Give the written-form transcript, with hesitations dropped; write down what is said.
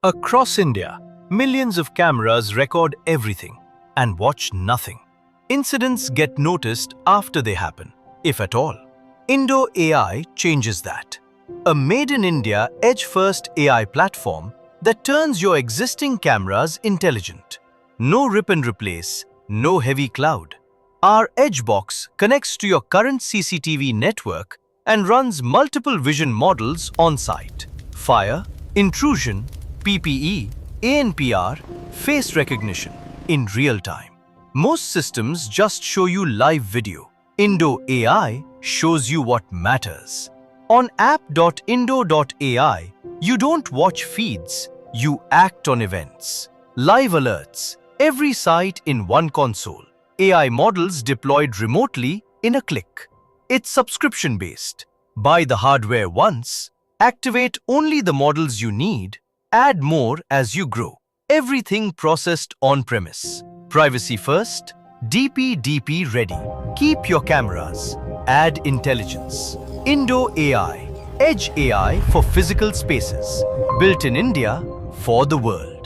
Across India, millions of cameras record everything and watch nothing. Incidents get noticed after they happen, if at all. IndoAI changes that. A made-in-India edge-first AI platform that turns your existing cameras intelligent. No rip and replace, no heavy cloud. Our EdgeBox connects to your current CCTV network and runs multiple vision models on-site. Fire, intrusion, PPE, ANPR, face recognition in real time. Most systems just show you live video. IndoAI shows you what matters. On app.indo.ai, you don't watch feeds, you act on events. Live alerts, every site in one console. AI models deployed remotely in a click. It's subscription-based. Buy the hardware once, activate only the models you need, add more as you grow. Everything processed on-premise. Privacy first, DPDP ready. Keep your cameras. Add intelligence. IndoAI, Edge AI for physical spaces. Built in India for the world.